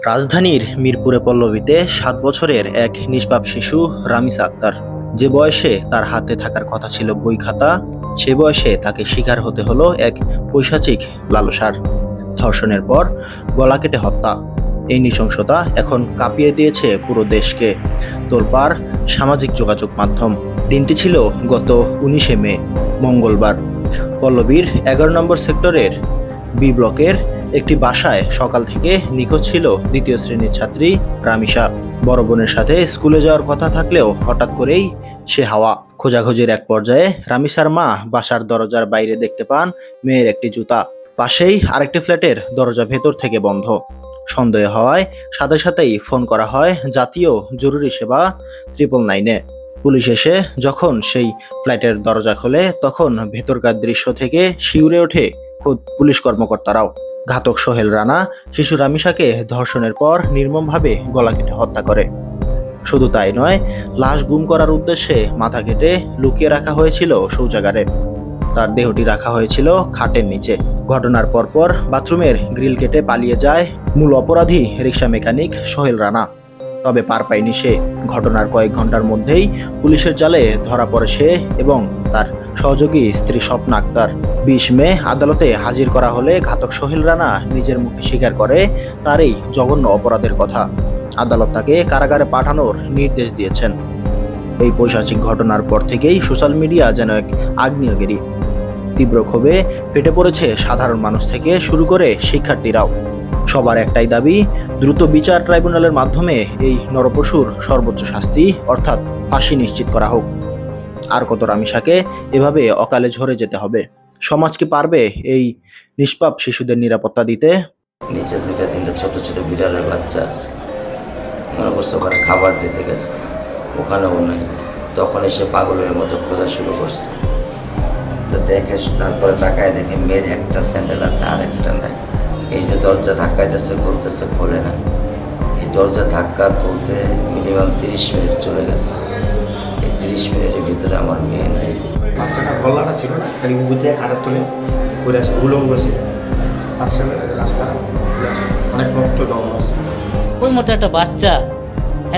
রাজধানীর মিরপুরে পল্লবীতে ৭ বছরের এক নিষ্পাপ শিশু রামিসা আক্তার। যে বয়সে তার হাতে থাকার কথা ছিল বই খাতা, সে বয়সে তাকে শিকার হতে হলো এক পৈশাচিক লালসার। ধর্ষণের পর গলা কেটে হত্যা। এই নৃশংসতা এখন কাঁপিয়ে দিয়েছে পুরো দেশকে। তোলপাড় সামাজিক যোগাযোগ মাধ্যম। দিনটি ছিল গত ১৯শে মে, মঙ্গলবার। পল্লবীর ১১ নম্বর সেক্টরের বি ব্লকের একটি বাসায় সকাল থেকে নিখোঁজ ছিল দ্বিতীয় শ্রেণীর ছাত্রী রামিসা। বড় বোনের সাথে স্কুলে যাওয়ার কথা থাকলেও হঠাৎ করেই সে হাওয়া। খোঁজাখুঁজির এক পর্যায়ে রামিসার মা বাসার দরজার বাইরে দেখতে পান মেয়ের একটি জুতা। পাশেই আরেকটি ফ্ল্যাটের দরজা ভেতর থেকে বন্ধ। সন্দেহ হওয়ায় সাথে সাথেই ফোন করা হয় জাতীয় জরুরি সেবা 999-এ। পুলিশ এসে যখন সেই ফ্ল্যাটের দরজা খোলে তখন ভেতরকার দৃশ্য থেকে শিউরে ওঠে খোদ পুলিশ কর্মকর্তারাও। ঘাতক সোহেল রানা শিশু রামিসাকে ধর্ষণের পর নির্মমভাবে গলা কেটে হত্যা করে। শুধু তাই নয়, লাশ গুম করার উদ্দেশ্যে মাথা কেটে লুকিয়ে রাখা হয়েছিল শৌচাগারে। তার দেহটি রাখা হয়েছিল খাটের নিচে। ঘটনার পরপর বাথরুমের গ্রিল কেটে পালিয়ে যায় মূল অপরাধী রিকশা মেকানিক সোহেল রানা। তবে পার পায়নি সে। ঘটনার কয়েক ঘন্টার মধ্যেই পুলিশের জালে ধরা পড়ে সে এবং তার সহযোগী স্ত্রী স্বপ্না আক্তার। ২০ মে আদালতে হাজির করা হলে ঘাতক সোহেল রানা নিজের মুখে স্বীকার করে তার এই জঘন্য অপরাধের কথা। আদালত তাকে কারাগারে পাঠানোর নির্দেশ দিয়েছেন। এই পৈশাচিক ঘটনার পর থেকেই সোশ্যাল মিডিয়া যেন এক আগ্নেয়গিরি। তীব্র ক্ষোভে ফেটে পড়েছে সাধারণ মানুষ থেকে শুরু করে শিক্ষার্থীরাও। সবার একটাই দাবি, দ্রুত বিচার ট্রাইব্যুনালের মাধ্যমে এই নরপশুর সর্বোচ্চ শাস্তি অর্থাৎ ফাঁসি নিশ্চিত করা হোক। আর কত রামিসাকে এভাবে অকালে ঝরে যেতে হবে? সমাজ কি পারবে এই নিষ্পাপ শিশুদের নিরাপত্তা দিতে? নিচে 2-3টা ছোট ছোট বিড়ালের বাচ্চা আছে, মনে করছে ওখানে খাবার দিতে গেছে, ওখানেও নাই। তখন এসে পাগলের মতো খোঁজা শুরু করছে। তো দেখে তারপরে তাকায় দেখে মেয়ের একটা স্যান্ডেল আছে আর একটা নাই। এই যে দরজা ধাক্কাইতেছে খুলতেছে, খোলে না। এই দরজা ধাক্কা খুলতে মিনিমাম 30 মিনিট চলে গেছে। এই 30 মিনিটের ভিতরে আমার মেয়ে নাই। বাচ্চাটা গল্লাটা ছিল না, খালি বুঝে কাটার তুলে পড়ে আছে, উলঙ্গ ছিল। বাচ্চা রাস্তা অনেক রক্ত জমা আছে। ওই মতো একটা বাচ্চা,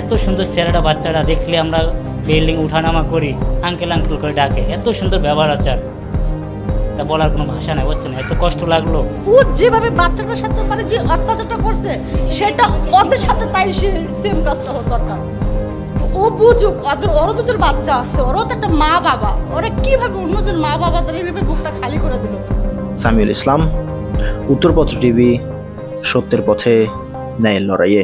এত সুন্দর চেহারাটা, বাচ্চাটা দেখলে আমরা বিল্ডিং উঠানামা করি, আঙ্কেল আঙ্কেল করে ডাকে। এত সুন্দর ব্যবহার আচার, তা বলার কোনো ভাষা নাই, বুঝছেন? এত কষ্ট লাগলো। ও যেভাবে বাচ্চাটার সাথে মানে যে অত্যাচারটা করছে, সেটা ওদের সাথে তাই সেম কাজটা হওয়া দরকার। ও বুঝুক, ওরও তো তোর বাচ্চা আছে, ওরও তো একটা মা বাবা। ওরা কিভাবে অন্যজন মা বাবাদের এইভাবে বুকটা খালি করে দিল? সামিউল ইসলাম, উত্তরপত্র টিভি, সত্যের পথে, ন্যায়ের লড়াইয়ে।